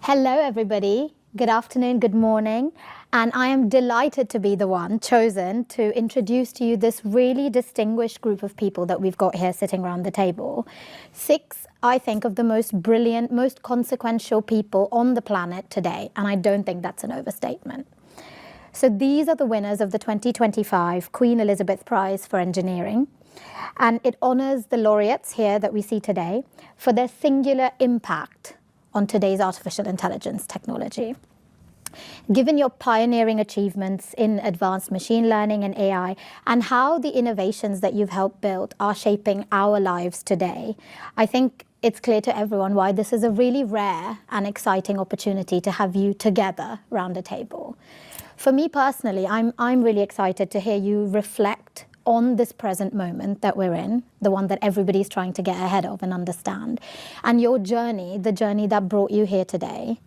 Hello, everybody. Good afternoon, good morning. And I am delighted to be the one chosen to introduce to you this really distinguished group of people that we've got here sitting around the table. 6, I think, of the most brilliant, most consequential people on the planet today. And I don't think that's an overstatement. So these are the winners of the 2025 Queen Elizabeth Prize for Engineering. And it honors the laureates here that we see today for their singular impact on today's artificial intelligence technology. Given your pioneering achievements in advanced machine learning and AI, and how the innovations that you've helped build are shaping our lives today, I think it's clear to everyone why this is a really rare and exciting opportunity to have you together around a table. For me personally, I'm really excited to hear you reflect on this present moment that we're in, the one that everybody's trying to get ahead of and understand, and your journey, the journey that brought you here today.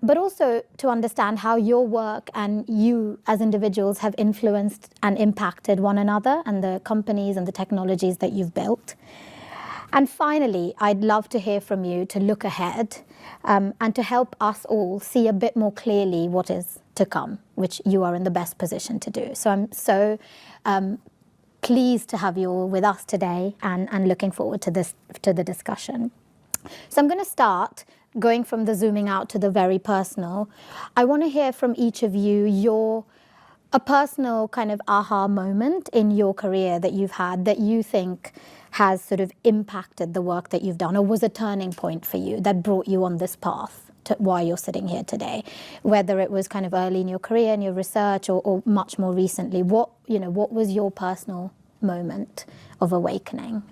But also to understand how your work and you as individuals have influenced and impacted one another and the companies and the technologies that you've built. And finally, I'd love to hear from you to look ahead and to help us all see a bit more clearly what is to come, which you are in the best position to do. So I'm so pleased to have you all with us today and looking forward to the discussion. So I'm going to start going from the zooming out to the very personal. I want to hear from each of you a personal kind of aha moment in your career that you've had that you think has sort of impacted the work that you've done or was a turning point for you that brought you on this path to why you're sitting here today, whether it was kind of early in your career and your research or much more recently. What was your personal moment of awakening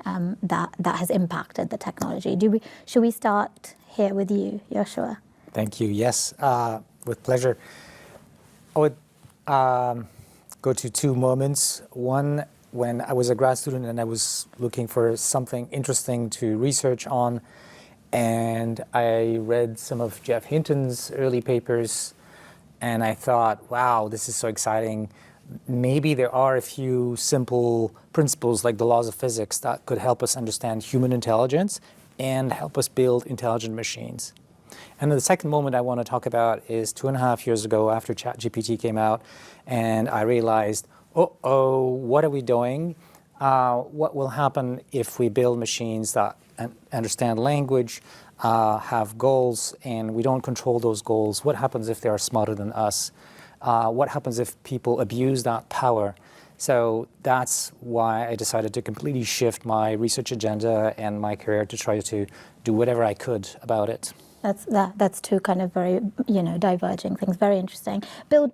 that has impacted the technology? Should we start here with you, Joshua? Thank you. Yes, with pleasure. I would go to 2 moments. One, when I was a grad student and I was looking for something interesting to research on, and I read some of Jeff Hinton's early papers, and I thought, wow, this is so exciting. Maybe there are a few simple principles like the laws of physics that could help us understand human intelligence and help us build intelligent machines. And the second moment I want to talk about is 2.5 years ago after ChatGPT came out, and I realized, what are we doing? What will happen if we build machines that understand language, have goals, and we don't control those goals? What happens if they are smarter than us? What happens if people abuse that power? So that's why I decided to completely shift my research agenda and my career to try to do whatever I could about it. That's 2 kind of very diverging things. Very interesting. Bill,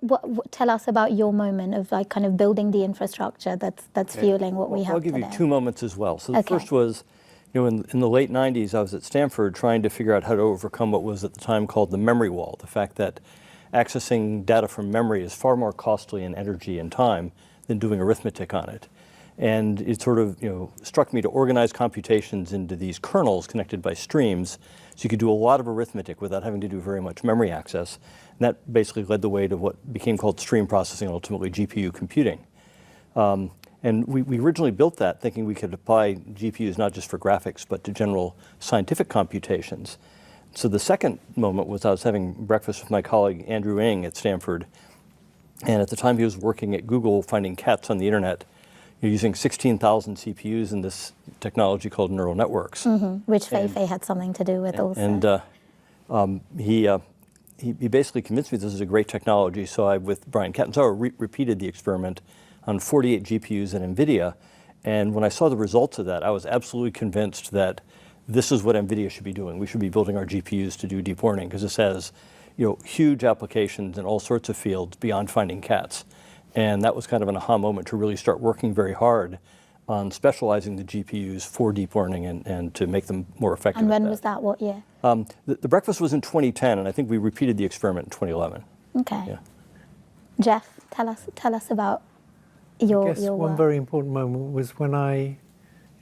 tell us about your moment of like kind of building the infrastructure that's fueling what we have I'll give today. you 2 moments as well. So the first was, in the late 90s, I was at Stanford trying to figure out how to overcome what was at the time called the memory wall, the fact that accessing data from memory is far more costly in energy and time than doing arithmetic on it. And it sort of struck me to organize computations into these kernels connected by streams, so you could do a lot of arithmetic without having to do very much memory access. And that basically led the way to what became called stream processing, ultimately GPU computing. And we originally built that thinking we could apply GPUs not just for graphics, but to general scientific computations. So the second moment was I was having breakfast with my colleague Andrew Ng at Stanford. And at the time he was working at Google finding cats on the internet, using 16,000 CPUs in this technology called neural networks. Which Fei Fei had something to do with also. And he basically convinced me this is a great technology. So I, with Brian Catanzaro, repeated the experiment on 48 GPUs at NVIDIA. And when I saw the results of that, I was absolutely convinced that this is what NVIDIA should be doing. We should be building our GPUs to do deep learning, because this has huge applications in all sorts of fields beyond finding cats. And that was kind of an aha moment to really start working very hard on specializing the GPUs for deep learning and to make them more effective. And when was that? What year? The breakfast was in 2010, and I think we repeated the experiment in 2011. Okay. Yeah. Jeff, tell us about your work. One very important moment was when in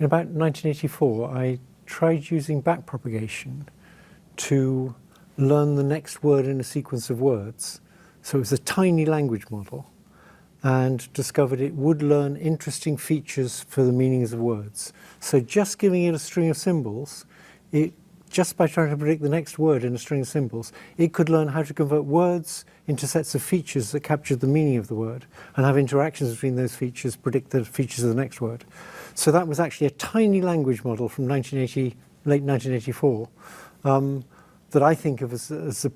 about 1984, I tried using backpropagation to learn the next word in a sequence of words. So it was a tiny language model, and discovered it would learn interesting features for the meanings of words. So just giving it a string of symbols, it just by trying to predict the next word in a string of symbols, it could learn how to convert words into sets of features that captured the meaning of the word and have interactions between those features, predict the features of the next word. So that was actually a tiny language model from late 1984, that I think of as a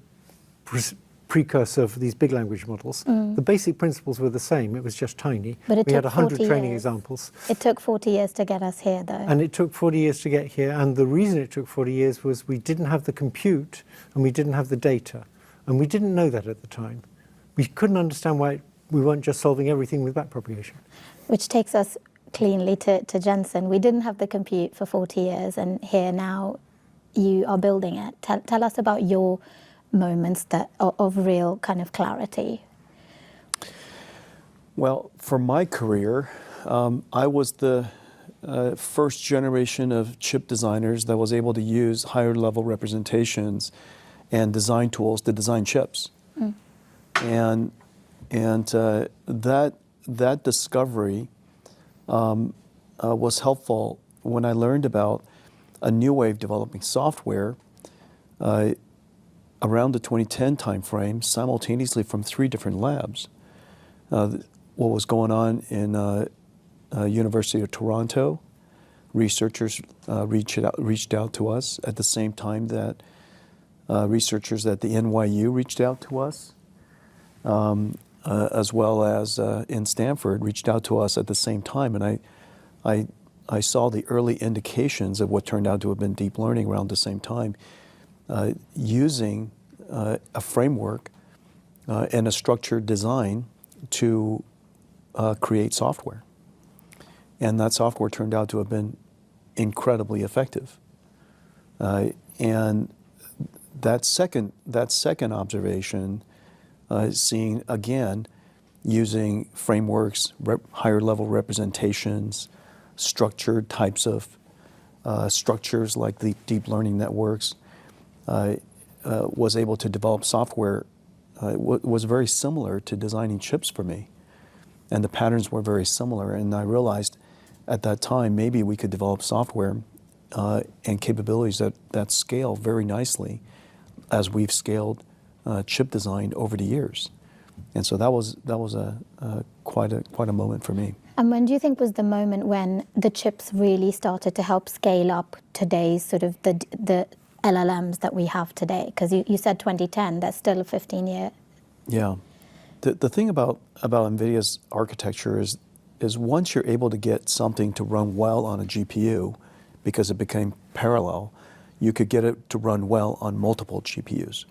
precursor of these big language models. The basic principles were the same, it was just tiny. But it we had took 100 40 training years. examples. It took 40 years to get us here, though. And it took 40 years to get here, and the reason it took 40 years was we didn't have the compute and we didn't have the data. And we didn't know that at the time. We couldn't understand why we weren't just solving everything with backpropagation. Which takes us cleanly to Jensen. We didn't have the compute for 40 years, and here now you are building it. Tell us about your moments of real kind of clarity. Well, for my career, I was the first generation of chip designers that was able to use higher level representations and design tools to design chips. And that discovery was helpful when I learned about a new way of developing software around the 2010 timeframe, simultaneously from 3 different labs. What was going on in University of Toronto, researchers reached out to us at the same time that researchers at the NYU reached out to us, as well as in Stanford reached out to us at the same time. And I saw the early indications of what turned out to have been deep learning around the same time, using a framework and a structured design to create software. And that software turned out to have been incredibly effective. And that second observation, seeing again, using frameworks, higher level representations, structured types of structures like the deep learning networks, was able to develop software was very similar to designing chips for me. And the patterns were very similar. And I realized at that time, maybe we could develop software and capabilities that scale very nicely as we've scaled chip design over the years. And so that was quite a moment for me. And when do you think was the moment when the chips really started to help scale up today's sort of the LLMs that we have today? Because you said 2010, that's still a 15-year. Yeah. The thing about NVIDIA's architecture is once you're able to get something to run well on a GPU, because it became parallel, you could get it to run well on multiple GPUs.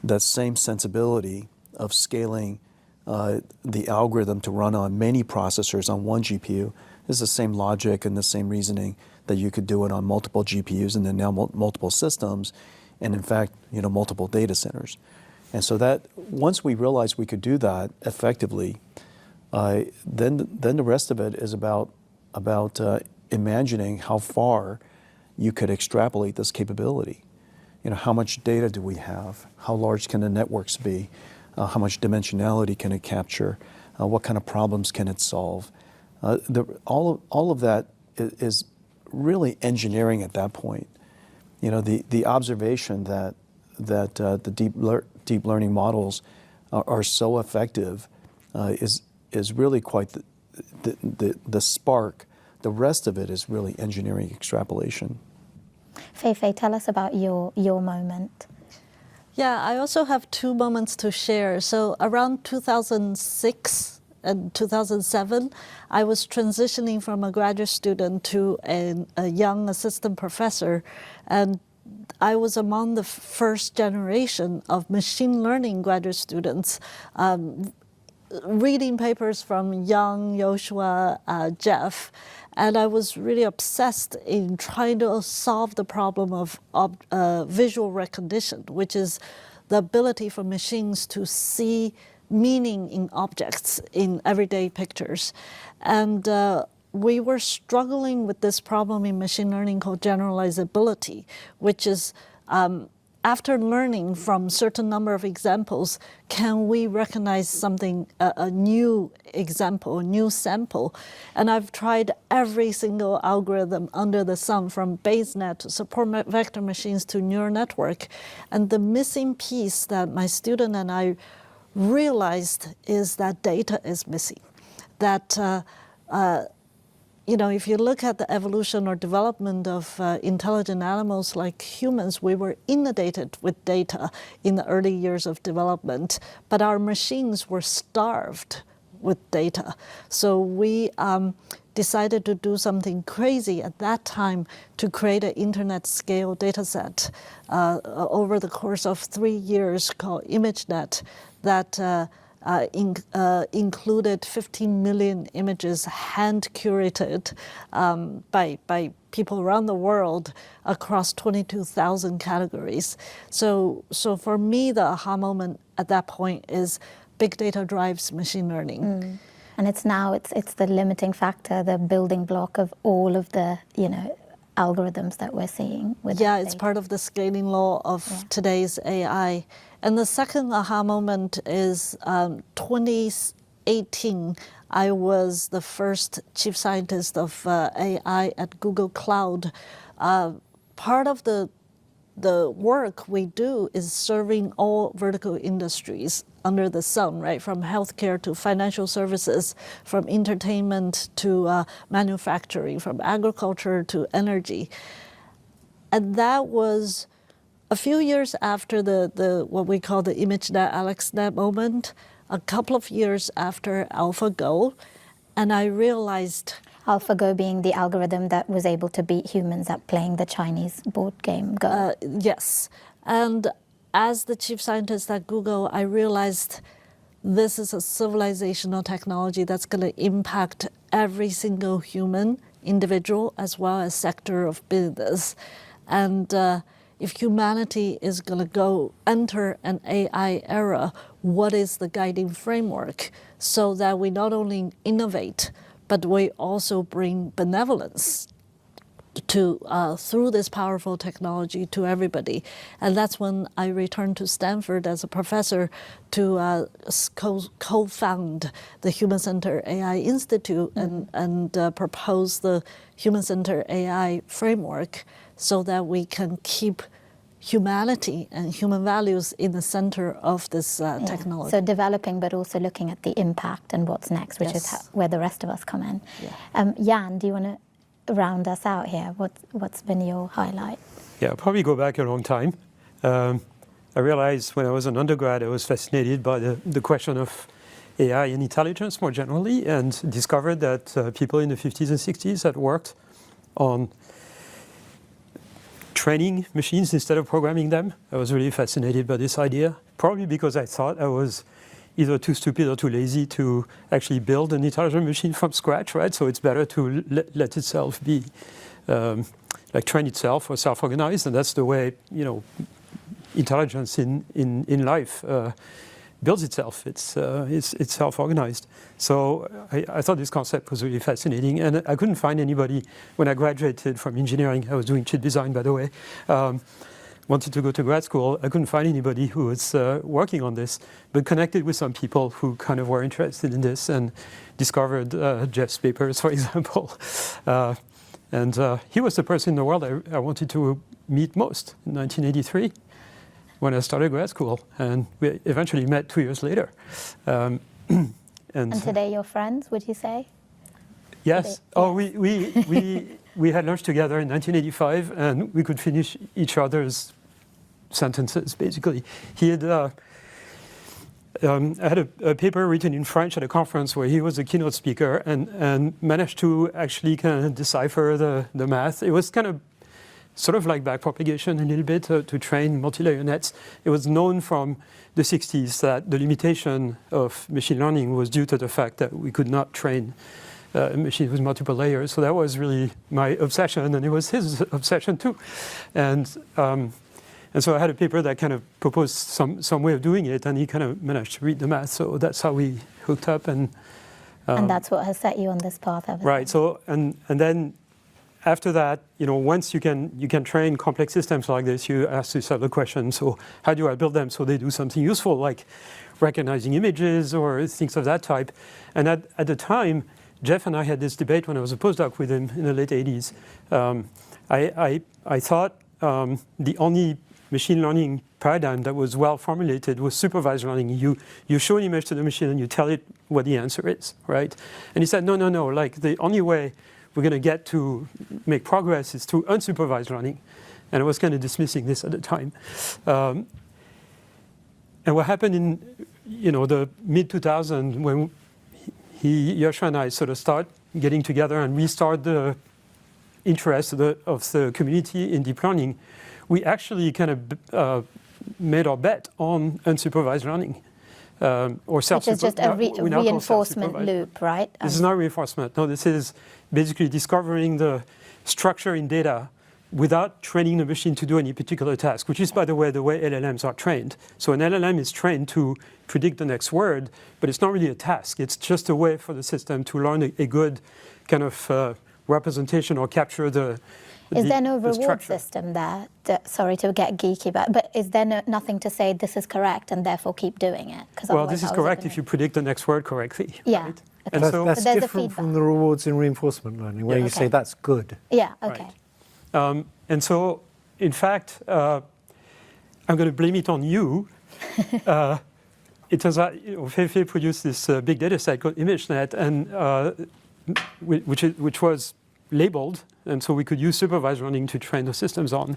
That same sensibility of scaling the algorithm to run on many processors on one GPU is the same logic and the same reasoning that you could do it on multiple GPUs and then now multiple systems, and in fact, multiple data centers. And so that once we realized we could do that effectively, then the rest of it is about imagining how far you could extrapolate this capability. How much data do we have? How large can the networks be? How much dimensionality can it capture? What kind of problems can it solve? All of that is really engineering at that point. The observation that the deep learning models are so effective is really quite the spark. The rest of it is really engineering extrapolation. Fei, tell us about your moment. Yeah, I also have 2 moments to share. So around 2006 and 2007, I was transitioning from a graduate student to a young assistant professor. And I was among the first generation of machine learning graduate students, reading papers from Young, Joshua, Jeff. And I was really obsessed in trying to solve the problem of visual recognition, which is the ability for machines to see meaning in objects in everyday pictures. And we were struggling with this problem in machine learning called generalizability, which is after learning from certain number of examples, can we recognize something, a new example, a new sample? And I've tried every single algorithm under the sun, from BaseNet to support vector machines to neural network. And the missing piece that my student and I realized is that data is missing. That if you look at the evolution or development of intelligent animals like humans, we were inundated with data in the early years of development, but our machines were starved with data. So we decided to do something crazy at that time to create an internet-scale data set over the course of 3 years called ImageNet that included 15 million images hand-curated by people around the world across 22,000 categories. So for me, the aha moment at that point is big data drives machine learning. And it's the limiting factor, the building block of all of the, algorithms that we're seeing. It's part of the scaling law of today's AI. And the second aha moment is 2018. I was the first chief scientist of AI at Google Cloud. Part of the work we do is serving all vertical industries under the sun, right? From healthcare to financial services, from entertainment to manufacturing, from agriculture to energy. And that was a few years after the what we call the ImageNet, AlexNet moment, a couple of years after AlphaGo, and I realized... AlphaGo being the algorithm that was able to beat humans at playing the Chinese board game Go. Yes, and as the chief scientist at Google, I realized this is a civilizational technology that's going to impact every single human, individual, as well as sector of business. And if humanity is going to enter an AI era, what is the guiding framework so that we not only innovate, but we also bring benevolence to through this powerful technology to everybody. And that's when I returned to Stanford as a professor to co-found the Human-Centered AI Institute and propose the Human-Centered AI framework so that we can keep humanity and human values in the center of this technology. So developing, but also looking at the impact and what's next, which is where the rest of us come in. Jan, do you want to round us out here? What's been your highlight? Yeah, I'll probably go back a long time. I realized when I was an undergrad, I was fascinated by the question of AI and intelligence more generally, and discovered that people in the 50s and 60s had worked on training machines instead of programming them. I was really fascinated by this idea, probably because I thought I was either too stupid or too lazy to actually build an intelligent machine from scratch, right? So it's better to let itself be, train itself or self-organized, and that's the way, intelligence in life builds itself. It's self-organized. So I thought this concept was really fascinating, and I couldn't find anybody when I graduated from engineering. I was doing chip design, by the way. Wanted to go to grad school. I couldn't find anybody who was working on this, but connected with some people who kind of were interested in this and discovered Jeff's papers, for example. And he was the person in the world I wanted to meet most in 1983 when I started grad school. And we eventually met 2 years later. And today you're friends, would you say? Yes. We had lunch together in 1985, and we could finish each other's sentences, basically. He had, I had a paper written in French at a conference where he was a keynote speaker and managed to actually kind of decipher the math. It was kind of sort of like backpropagation a little bit to train multi-layer nets. It was known from the 60s that the limitation of machine learning was due to the fact that we could not train a machine with multiple layers. So that was really my obsession, and it was his obsession too. And so I had a paper that kind of proposed some way of doing it, and he kind of managed to read the math. So that's how we hooked up. And that's what has set you on this path ever since. Right. So and then after that, once you can train complex systems like this, you ask yourself the question, so how do I build them so they do something useful, like recognizing images or things of that type? And at the time, Jeff and I had this debate when I was a postdoc with him in the late 80s. I thought the only machine learning paradigm that was well formulated was supervised learning. You show an image to the machine and you tell it what the answer is, right? And he said, no, like the only way we're going to get to make progress is through unsupervised learning. And I was kind of dismissing this at the time. And what happened in the mid-2000s when Yoshua and I sort of start getting together and restart the interest of the community in deep learning, we actually kind of made our bet on unsupervised learning. Or self-supervised. Which is just a reinforcement loop, right? This is not reinforcement. No, this is basically discovering the structure in data without training the machine to do any particular task, which is, by the way LLMs are trained. So an LLM is trained to predict the next word, but it's not really a task. It's just a way for the system to learn a good kind of representation or capture the Is there no reward system there? Sorry to get geeky, but is there nothing to say this is correct and therefore keep doing it? Well, this is correct if you predict the next word correctly. Yeah. Right? Okay. And so that's different from the rewards in reinforcement learning, where you say that's good. Yeah, okay. Right. And so, in fact, I'm going to blame it on you. It turns out, Fei Fei produced this big data set called ImageNet, and which was labeled, and so we could use supervised learning to train the systems on.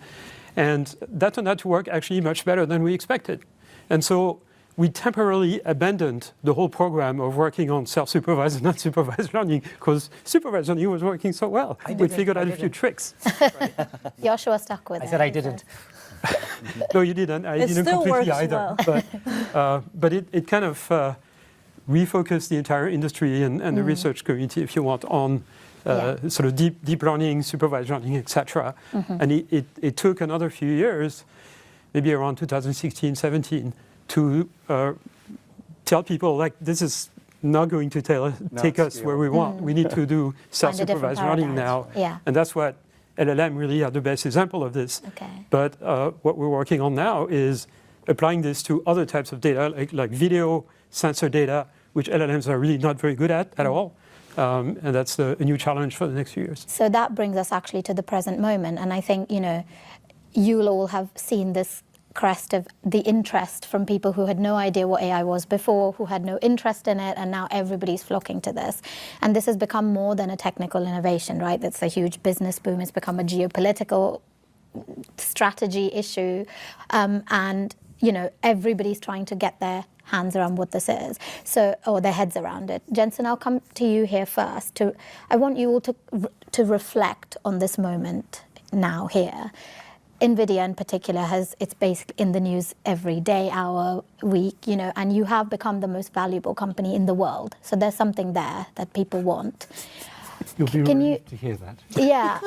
And that turned out to work actually much better than we expected. And so we temporarily abandoned the whole program of working on self-supervised and unsupervised learning because supervised learning was working so well. We figured out a few tricks. Yoshua stuck with it. I said I didn't. No, you didn't. I didn't still completely works either. well. But it kind of refocused the entire industry and the research community, if you want, on sort of deep learning, supervised learning, etc. And it took another few years, maybe around 2016, 17, to tell people, like, this is not going to take us where we want. We need to do self-supervised learning now. Yeah. And that's what LLM really are the best example of this. Okay. But what we're working on now is applying this to other types of data, like video, sensor data, which LLMs are really not very good at all. And that's a new challenge for the next few years. So that brings us actually to the present moment. And I think, you'll all have seen this crest of the interest from people who had no idea what AI was before, who had no interest in it, and now everybody's flocking to this. And this has become more than a technical innovation, right? That's a huge business boom. It's become a geopolitical strategy issue. And, everybody's trying to get their hands around what this is, or their heads around it. Jensen, I'll come to you here first. I want you all to reflect on this moment now here. NVIDIA in particular it's basically in the news every day, hour, week, and you have become the most valuable company in the world. So there's something there that people want. You'll be relieved to hear that. Yeah,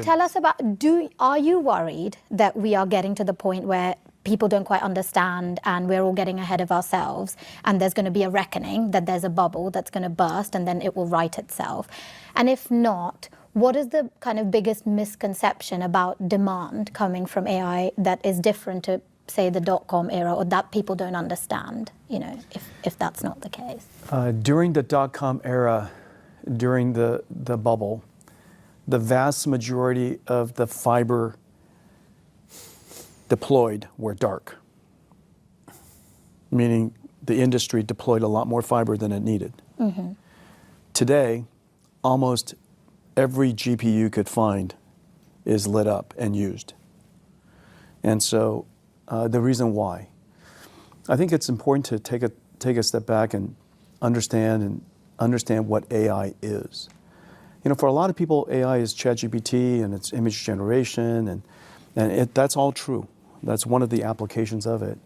tell us about, are you worried that we are getting to the point where people don't quite understand and we're all getting ahead of ourselves and there's going to be a reckoning, that there's a bubble that's going to burst and then it will right itself? And if not, what is the kind of biggest misconception about demand coming from AI that is different to, say, the dot-com era, or that people don't understand, if that's not the case? During the dot-com era, during the bubble, the vast majority of the fiber deployed were dark, meaning the industry deployed a lot more fiber than it needed. Today, almost every GPU you could find is lit up and used. And so the reason why, I think it's important to take a step back and understand what AI is. For a lot of people, AI is ChatGPT and it's image generation, and that's all true. That's one of the applications of it.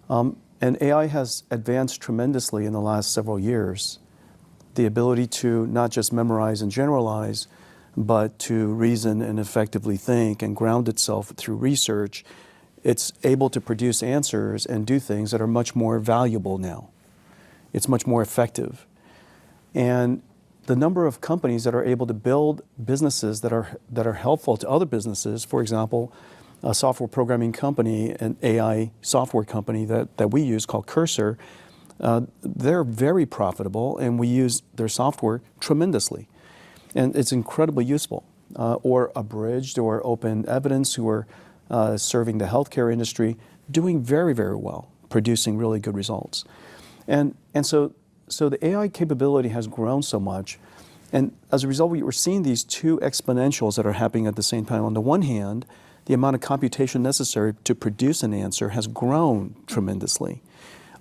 And AI has advanced tremendously in the last several years. The ability to not just memorize and generalize, but to reason and effectively think and ground itself through research. It's able to produce answers and do things that are much more valuable now. It's much more effective. And the number of companies that are able to build businesses that are helpful to other businesses, for example, a software programming company, an AI software company that we use called Cursor, they're very profitable, and we use their software tremendously. And it's incredibly useful. Or Abridged or Open Evidence, who are serving the healthcare industry, doing very, very well, producing really good results. And so the AI capability has grown so much, and as a result, we're seeing these two exponentials that are happening at the same time. On the one hand, the amount of computation necessary to produce an answer has grown tremendously.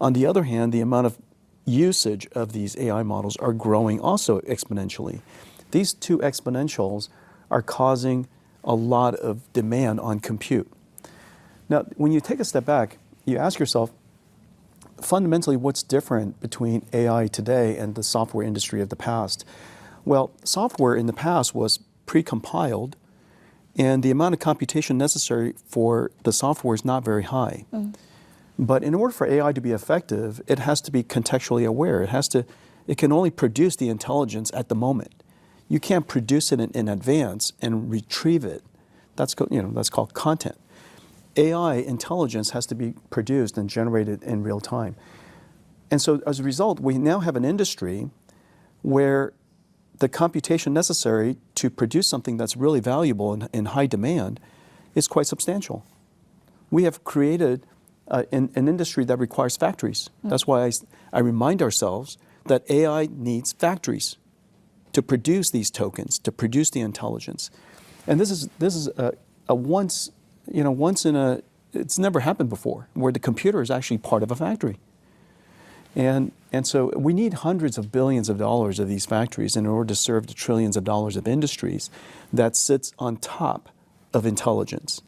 On the other hand, the amount of usage of these AI models are growing also exponentially. These two exponentials are causing a lot of demand on compute. Now, when you take a step back, you ask yourself, fundamentally, what's different between AI today and the software industry of the past? Well, software in the past was pre-compiled, and the amount of computation necessary for the software is not very high. But in order for AI to be effective, it has to be contextually aware. It can only produce the intelligence at the moment. You can't produce it in advance and retrieve it. That's called content. AI intelligence has to be produced and generated in real time. And so as a result, we now have an industry where the computation necessary to produce something that's really valuable and in high demand is quite substantial. We have created an industry that requires factories. That's why I remind ourselves that AI needs factories to produce these tokens, to produce the intelligence. And this is a once in a, it's never happened before, where the computer is actually part of a factory. And so we need hundreds of billions of dollars of these factories in order to serve the trillions of dollars of industries that sits on top of intelligence.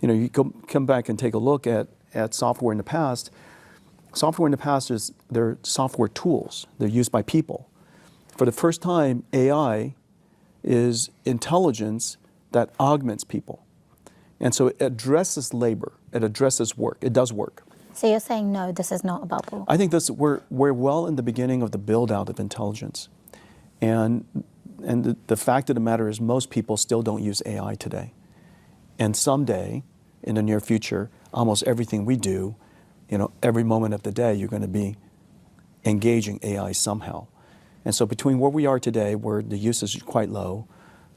You come back and take a look at software in the past. Software in the past they're software tools. They're used by people. For the first time, AI is intelligence that augments people. And so it addresses labor, it addresses work, it does work. So you're saying, no, this is not a bubble? I think we're well in the beginning of the build-out of intelligence. And the fact of the matter is most people still don't use AI today. And someday, in the near future, almost everything we do, every moment of the day, you're going to be engaging AI somehow. And so between where we are today, where the usage is quite low,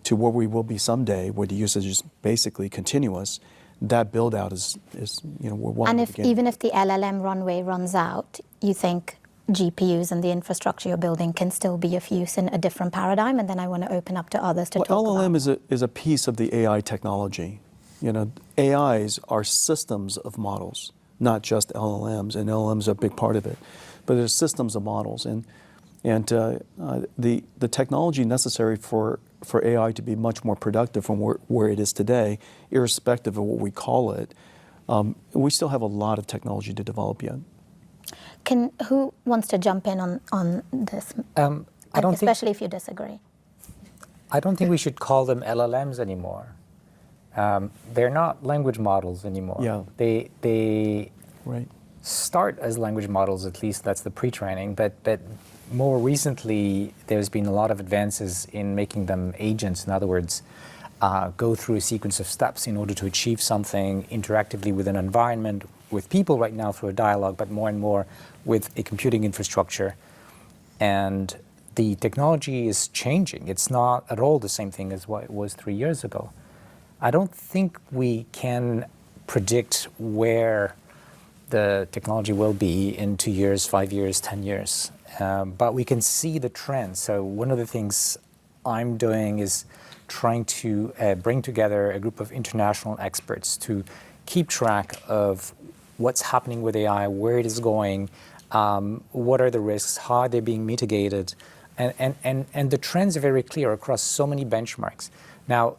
to where we will be someday, where the usage is basically continuous, that build out is we're well. And even if the LLM runway runs out, you think GPUs and the infrastructure you're building can still be of use in a different paradigm? And then I want to open up to others to talk about. LLM is a piece of the AI technology. AIs are systems of models, not just LLMs, and LLMs are a big part of it. But there's systems of models, and the technology necessary for AI to be much more productive from where it is today, irrespective of what we call it, we still have a lot of technology to develop yet. Who wants to jump in on this? Especially if you disagree. I don't think we should call them LLMs anymore. They're not language models anymore. Yeah. They right. start as language models, at least that's the pre-training, but more recently there's been a lot of advances in making them agents. In other words, go through a sequence of steps in order to achieve something interactively with an environment, with people right now through a dialogue, but more and more with a computing infrastructure. And the technology is changing. It's not at all the same thing as what it was 3 years ago. I don't think we can predict where the technology will be in 2 years, 5 years, 10 years. But we can see the trends. So one of the things I'm doing is trying to bring together a group of international experts to keep track of what's happening with AI, where it is going, what are the risks, how are they being mitigated. And the trends are very clear across so many benchmarks. Now,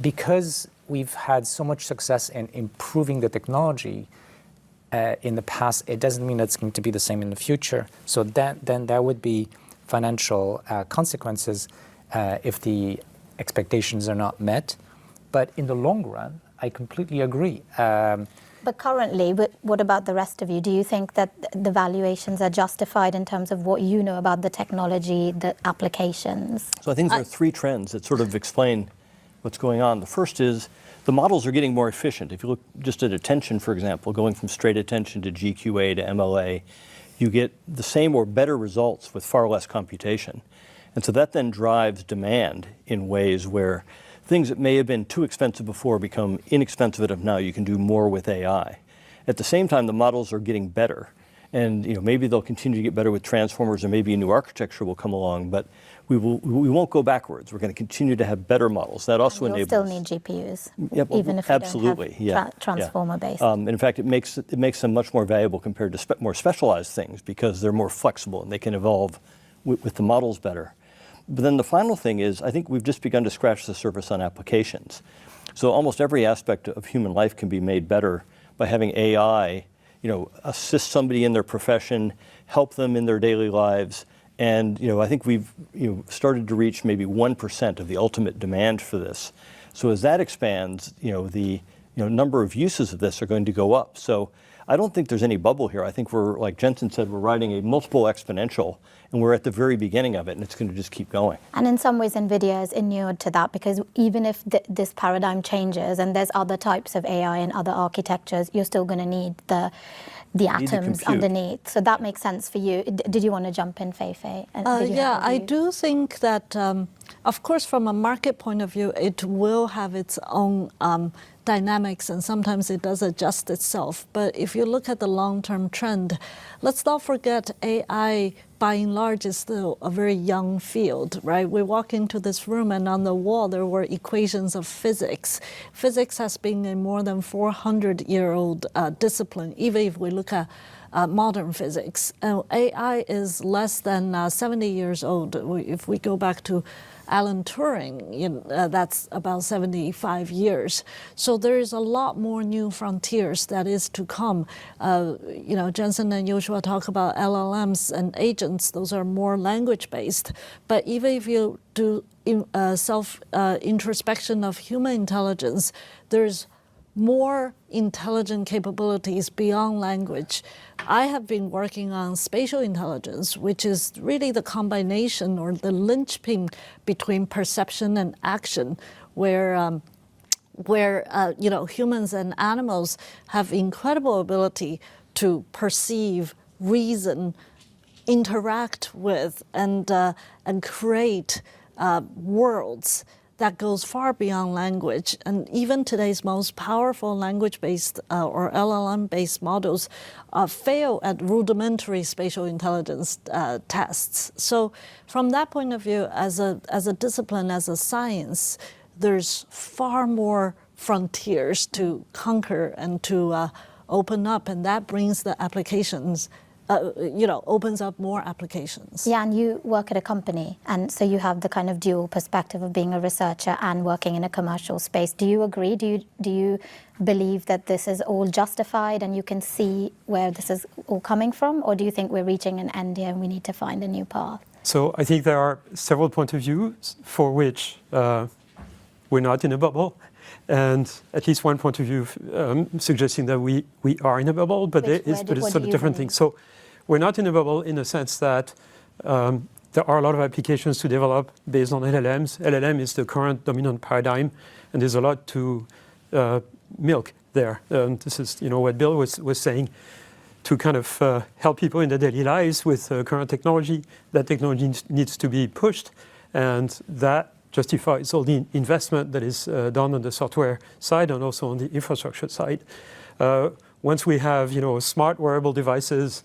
because we've had so much success in improving the technology in the past, it doesn't mean it's going to be the same in the future. So then there would be financial consequences if the expectations are not met. But in the long run, I completely agree. But currently, what about the rest of you? Do you think that the valuations are justified in terms of what you know about the technology, the applications? So I think there are three trends that sort of explain what's going on. The first is the models are getting more efficient. If you look just at attention, for example, going from straight attention to GQA to MLA, you get the same or better results with far less computation. And so that then drives demand in ways where things that may have been too expensive before become inexpensive enough now. You can do more with AI. At the same time, the models are getting better. And maybe they'll continue to get better with transformers, or maybe a new architecture will come along, but we won't go backwards. We're going to continue to have better models. That also enables. You'll still need GPUs, Yep, even if absolutely, you don't have transformer-based. In fact, it makes them much more valuable compared to more specialized things because they're more flexible and they can evolve with the models better. But then the final thing is, I think we've just begun to scratch the surface on applications. So almost every aspect of human life can be made better by having AI, assist somebody in their profession, help them in their daily lives. And I think we've started to reach maybe 1% of the ultimate demand for this. So as that expands, the number of uses of this are going to go up. So I don't think there's any bubble here. I think we're, like Jensen said, we're riding a multiple exponential, and we're at the very beginning of it, and it's going to just keep going. And in some ways, NVIDIA is inured to that, because even if this paradigm changes and there's other types of AI and other architectures, you're still going to need the atoms underneath. So that makes sense for you. Did you want to jump in, Fei Fei? Yeah, I do think that, of course, from a market point of view, it will have its own dynamics, and sometimes it does adjust itself. But if you look at the long-term trend, let's not forget AI, by and large, is still a very young field, right? We walk into this room and on the wall there were equations of physics. Physics has been a more than 400-year-old discipline, even if we look at modern physics. AI is less than 70 years old. If we go back to Alan Turing, that's about 75 years. So there is a lot more new frontiers that is to come. Jensen and Joshua talk about LLMs and agents. Those are more language-based. But even if you do self-introspection of human intelligence, there's more intelligent capabilities beyond language. I have been working on spatial intelligence, which is really the combination or the linchpin between perception and action, where humans and animals have incredible ability to perceive, reason, interact with, and create worlds that goes far beyond language. And even today's most powerful language-based or LLM-based models fail at rudimentary spatial intelligence tests. So from that point of view, as a discipline, as a science, there's far more frontiers to conquer and to open up, and that brings the applications opens up more applications. Yeah, and you work at a company, and so you have the kind of dual perspective of being a researcher and working in a commercial space. Do you agree? Do you believe that this is all justified and you can see where this is all coming from? Or do you think we're reaching an end here and we need to find a new path? So I think there are several points of view for which we're not in a bubble. And at least one point of view suggesting that we are in a bubble, but it's sort of different things. So we're not in a bubble in the sense that there are a lot of applications to develop based on LLMs. LLM is the current dominant paradigm, and there's a lot to milk there. This is what Bill was saying, to kind of help people in their daily lives with current technology. That technology needs to be pushed, and that justifies all the investment that is done on the software side and also on the infrastructure side. Once we have smart wearable devices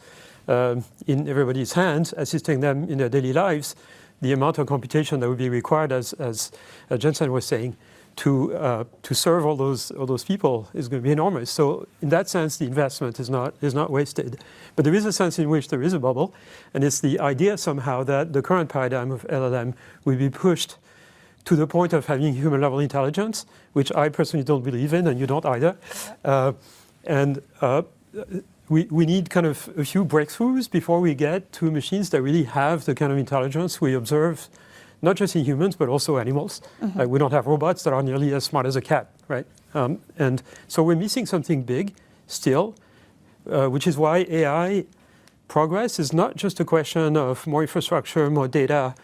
in everybody's hands, assisting them in their daily lives, the amount of computation that would be required, as Jensen was saying, to serve all those people is going to be enormous. So in that sense, the investment is not wasted. But there is a sense in which there is a bubble, and it's the idea somehow that the current paradigm of LLM will be pushed to the point of having human-level intelligence, which I personally don't believe in, and you don't either. We need kind of a few breakthroughs before we get to machines that really have the kind of intelligence we observe, not just in humans, but also animals. Mm-hmm. We don't have robots that are nearly as smart as a cat, right? And so we're missing something big still, which is why AI progress is not just a question of more infrastructure, more data,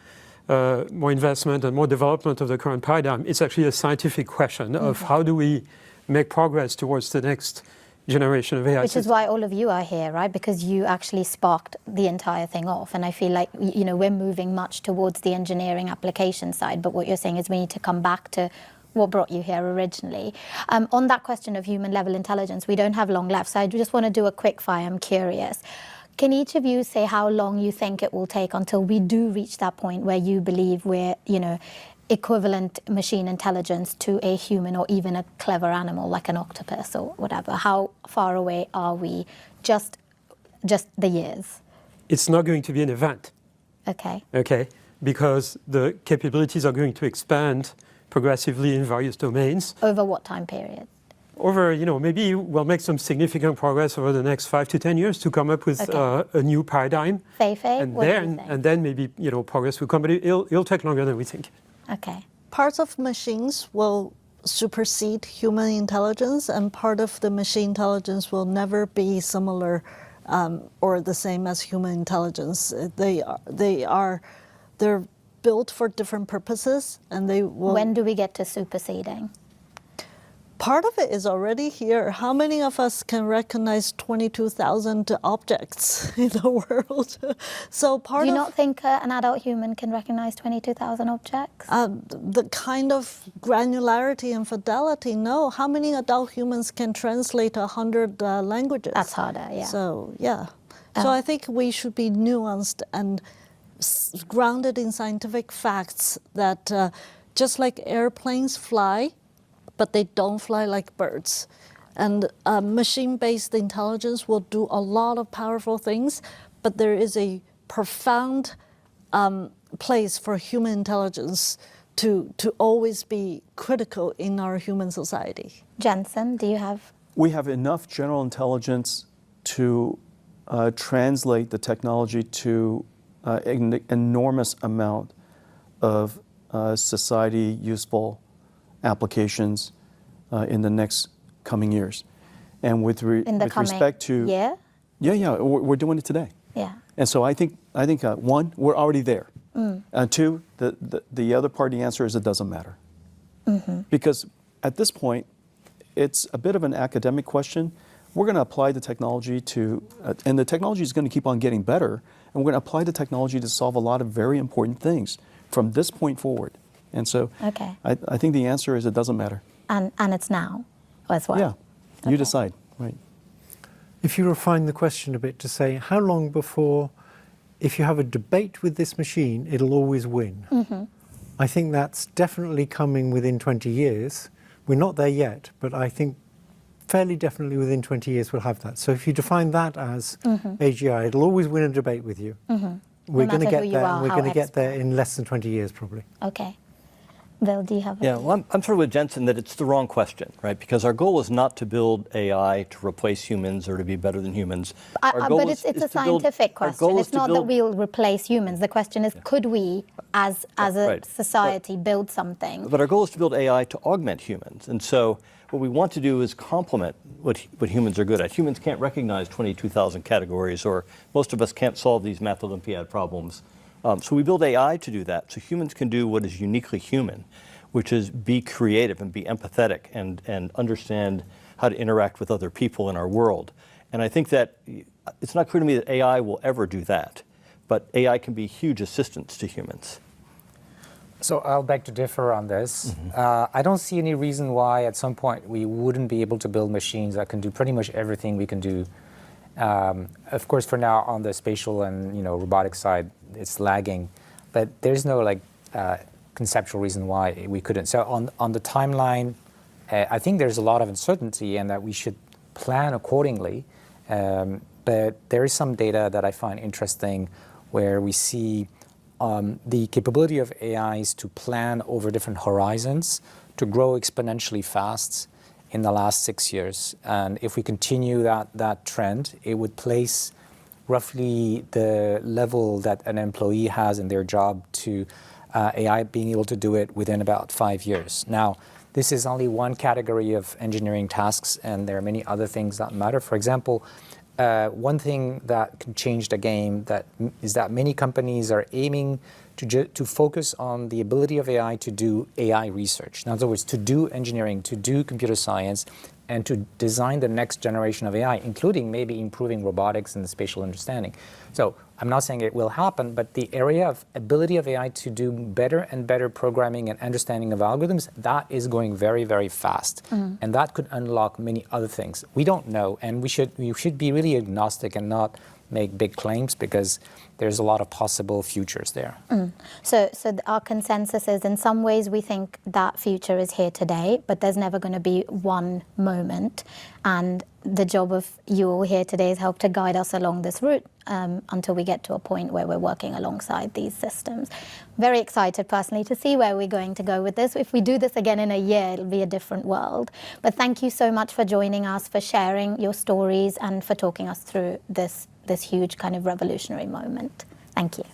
more investment, and more development of the current paradigm. It's actually a scientific question of how do we make progress towards the next generation of AI Which is why all of you are here, right? Because you actually sparked the entire thing off. And I feel like, we're moving much towards the engineering application side. But what you're saying is we need to come back to what brought you here originally. On that question of human level intelligence, we don't have long left. So I just want to do a quick fire. I'm curious. Can each of you say how long you think it will take until we do reach that point where you believe we're, equivalent machine intelligence to a human or even a clever animal like an octopus or whatever? How far away are we? Just the years? It's not going to be an event. Okay. Okay, because the capabilities are going to expand progressively in various domains. Over what time period? Over, maybe we'll make some significant progress over the next 5 to 10 years to come up with a new paradigm. Fei, and then maybe, progress will come, but it'll take longer than we think. Okay. Parts of machines will supersede human intelligence, and part of the machine intelligence will never be similar or the same as human intelligence. They're built for different purposes, and they will. When do we get to superseding? Part of it is already here. How many of us can recognize 22,000 objects in the world? So Do you not think an adult human can recognize 22,000 objects? The kind of granularity and fidelity, no. How many adult humans can translate 100 languages? That's harder, yeah. So, yeah. So I think we should be nuanced and grounded in scientific facts that just like airplanes fly, but they don't fly like birds. And machine-based intelligence will do a lot of powerful things, but there is a profound place for human intelligence to always be critical in our human society. Jensen, do you have? We have enough general intelligence to translate the technology to an enormous amount of society useful applications in the next coming years. And with respect to year? Yeah, we're doing it today. Yeah. And so I think one, we're already there. And two, the other part of the answer is it doesn't matter. Because at this point, it's a bit of an academic question. We're going to apply the technology to, and the technology is going to keep on getting better, and we're going to apply the technology to solve a lot of very important things from this point forward. And so I think the answer is it doesn't matter. And it's now as well? Yeah, you decide, right. If you refine the question a bit to say, how long before, if you have a debate with this machine, it'll always win? I think that's definitely coming within 20 years. We're not there yet, but I think fairly definitely within 20 years we'll have that. So if you define that as AGI, it'll always win a debate with you. We're going to get there, and we're going to get there in less than 20 years probably. Okay. Bill, do you have? Yeah, well, I'm sort of with Jensen that it's the wrong question, right? Because our goal is not to build AI to replace humans or to be better than humans. But it's a scientific question. It's not that we'll replace humans. The question is, could we, as a society, build something? But our goal is to build AI to augment humans. And so what we want to do is complement what humans are good at. Humans can't recognize 22,000 categories, or most of us can't solve these math Olympiad problems. So we build AI to do that, so humans can do what is uniquely human, which is be creative and be empathetic and understand how to interact with other people in our world. And I think that it's not clear to me that AI will ever do that, but AI can be huge assistance to humans. So I'll beg to differ on this. I don't see any reason why at some point we wouldn't be able to build machines that can do pretty much everything we can do. Of course, for now, on the spatial and robotics side, it's lagging, but there's no conceptual reason why we couldn't. So on the timeline, I think there's a lot of uncertainty, and that we should plan accordingly. But there is some data that I find interesting, where we see the capability of AIs to plan over different horizons to grow exponentially fast in the last 6 years. And if we continue that trend, it would place roughly the level that an employee has in their job to AI being able to do it within about 5 years. Now, this is only one category of engineering tasks, and there are many other things that matter. For example, one thing that can change the game is that many companies are aiming to focus on the ability of AI to do AI research. In other words, to do engineering, to do computer science, and to design the next generation of AI, including maybe improving robotics and spatial understanding. So I'm not saying it will happen, but the area of ability of AI to do better and better programming and understanding of algorithms, that is going very, very fast. And that could unlock many other things. We don't know, and we should be really agnostic and not make big claims, because there's a lot of possible futures there. So our consensus is, in some ways we think that future is here today, but there's never going to be one moment. And the job of you all here today is help to guide us along this route until we get to a point where we're working alongside these systems. Very excited personally to see where we're going to go with this. If we do this again in a year, it'll be a different world. But thank you so much for joining us, for sharing your stories, and for talking us through this huge kind of revolutionary moment. Thank you.